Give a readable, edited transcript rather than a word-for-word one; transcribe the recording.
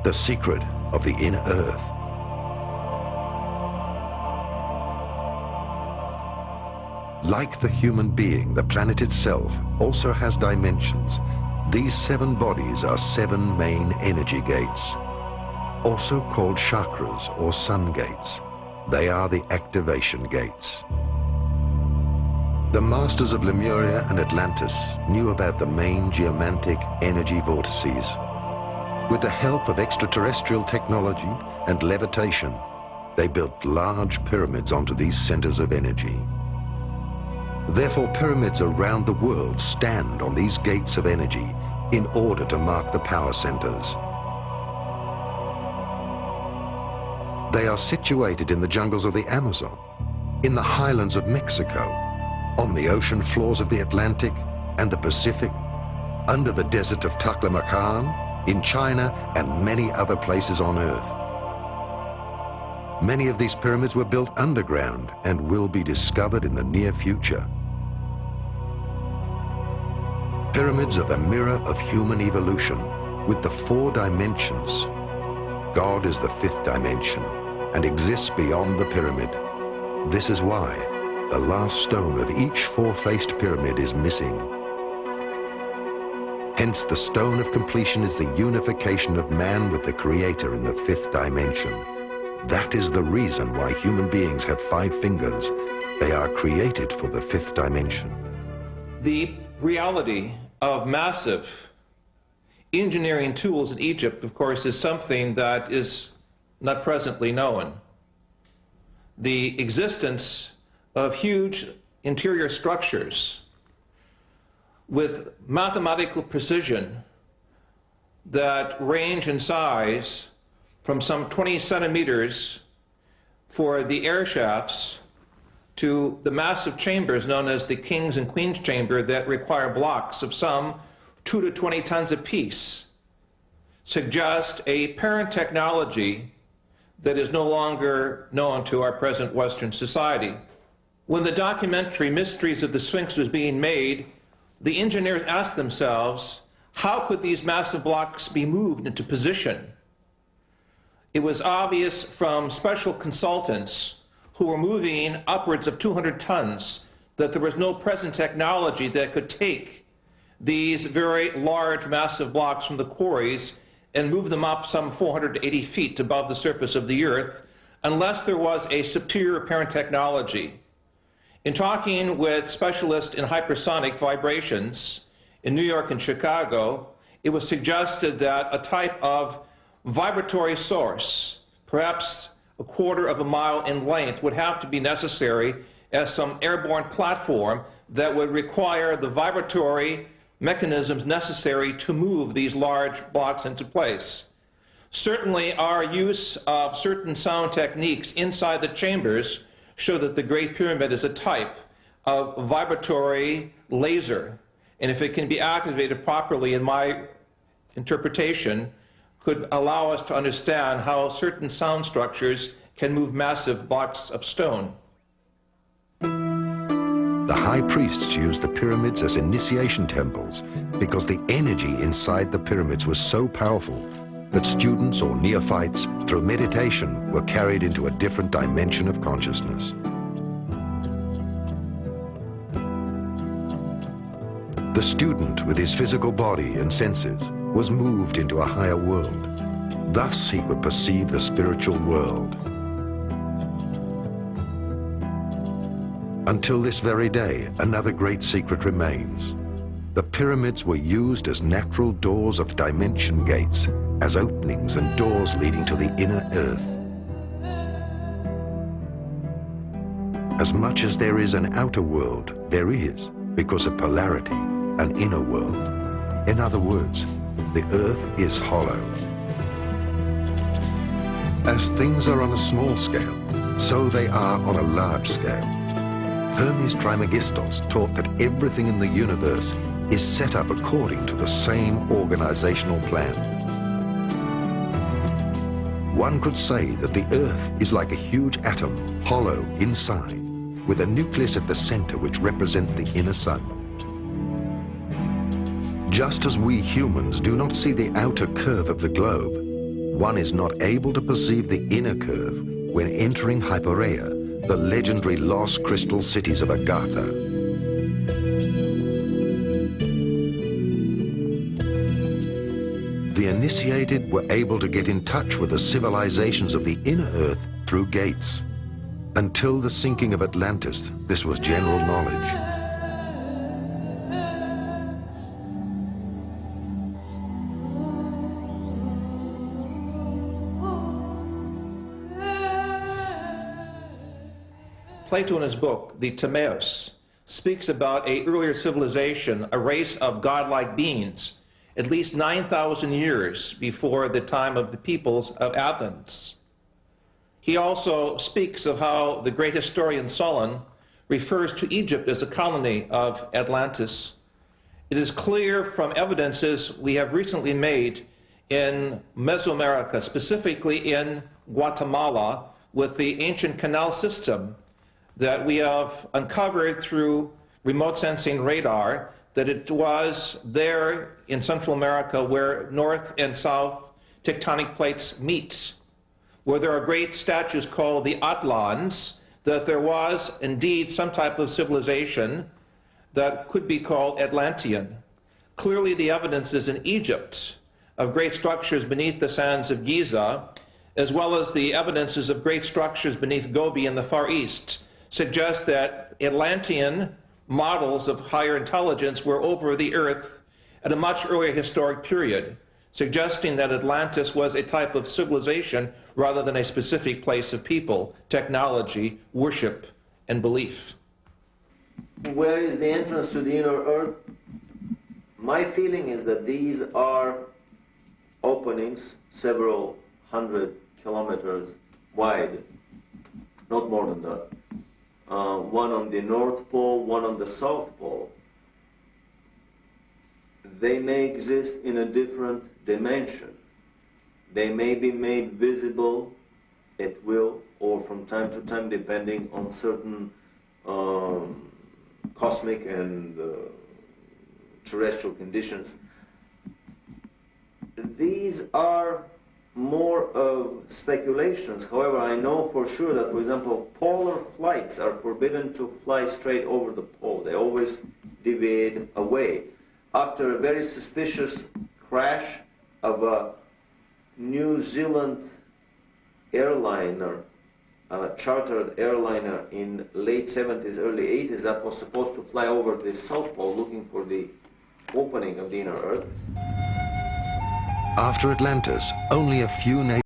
The secret of the inner earth. Like the human being, the planet itself also has dimensions. These 7 bodies are 7 main energy gates, also called chakras or sun gates. They are the activation gates. The masters of Lemuria and Atlantis knew about the main geomantic energy vortices. With the help of extraterrestrial technology and levitation, they built large pyramids onto these centers of energy. Therefore, pyramids around the world stand on these gates of energy in order to mark the power centers. They are situated in the jungles of the Amazon, in the highlands of Mexico, on the ocean floors of the Atlantic and the Pacific, under the desert of Taklamakan, in China, and many other places on Earth. Many of these pyramids were built underground and will be discovered in the near future. Pyramids are the mirror of human evolution with the 4 dimensions. God is the 5th dimension and exists beyond the pyramid. This is why the last stone of each 4-faced pyramid is missing. Hence, the stone of completion is the unification of man with the Creator in the 5th dimension. That is the reason why human beings have 5 fingers. They are created for the 5th dimension. The reality of massive engineering tools in Egypt, of course, is something that is not presently known. The existence of huge interior structures with mathematical precision that range in size from some 20 centimeters for the air shafts to the massive chambers known as the King's and Queen's Chamber that require blocks of some 2 to 20 tons apiece, suggest a parent technology that is no longer known to our present Western society. When the documentary Mysteries of the Sphinx was being made, the engineers asked themselves, how could these massive blocks be moved into position? It was obvious from special consultants who were moving upwards of 200 tons that there was no present technology that could take these very large, massive blocks from the quarries and move them up some 480 feet above the surface of the earth unless there was a superior parent technology. In talking with specialists in hypersonic vibrations in New York and Chicago, it was suggested that a type of vibratory source, perhaps a 1/4 of a mile in length, would have to be necessary as some airborne platform that would require the vibratory mechanisms necessary to move these large blocks into place. Certainly, our use of certain sound techniques inside the chambers show that the Great Pyramid is a type of vibratory laser, and if it can be activated properly, in my interpretation, could allow us to understand how certain sound structures can move massive blocks of stone. The high priests used the pyramids as initiation temples because the energy inside the pyramids was so powerful that students or neophytes, through meditation, were carried into a different dimension of consciousness. The student, with his physical body and senses, was moved into a higher world. Thus, he could perceive the spiritual world. Until this very day, another great secret remains. The pyramids were used as natural doors of dimension gates, as openings and doors leading to the inner earth. As much as there is an outer world, there is, because of polarity, an inner world. In other words, the earth is hollow. As things are on a small scale, so they are on a large scale. Hermes Trismegistos taught that everything in the universe is set up according to the same organizational plan. One could say that the Earth is like a huge atom, hollow inside, with a nucleus at the center which represents the inner sun. Just as we humans do not see the outer curve of the globe, one is not able to perceive the inner curve when entering Hypereia, the legendary lost crystal cities of Agartha. The initiated were able to get in touch with the civilizations of the inner Earth through gates. Until the sinking of Atlantis, this was general knowledge. Plato in his book, the Timaeus, speaks about an earlier civilization, a race of godlike beings, at least 9,000 years before the time of the peoples of Athens. He also speaks of how the great historian Solon refers to Egypt as a colony of Atlantis. It is clear from evidences we have recently made in Mesoamerica, specifically in Guatemala, with the ancient canal system that we have uncovered through remote sensing radar, that it was there in Central America where north and south tectonic plates meet, where there are great statues called the Atlans, that there was indeed some type of civilization that could be called Atlantean. Clearly the evidence is in Egypt of great structures beneath the sands of Giza, as well as the evidences of great structures beneath Gobi in the Far East, suggest that Atlantean models of higher intelligence were over the earth at a much earlier historic period, suggesting that Atlantis was a type of civilization rather than a specific place of people, technology, worship, and belief. Where is the entrance to the inner earth? My feeling is that these are openings several hundred kilometers wide, not more than that. One on the North Pole, one on the South Pole. They may exist in a different dimension. They may be made visible at will or from time to time, depending on certain cosmic and terrestrial conditions. These are more of speculations. However, I know for sure that, for example, polar flights are forbidden to fly straight over the pole. They always deviate away. After a very suspicious crash of a New Zealand airliner, a chartered airliner in late 70s, early 80s, that was supposed to fly over the South Pole looking for the opening of the inner Earth. After Atlantis, only a few nations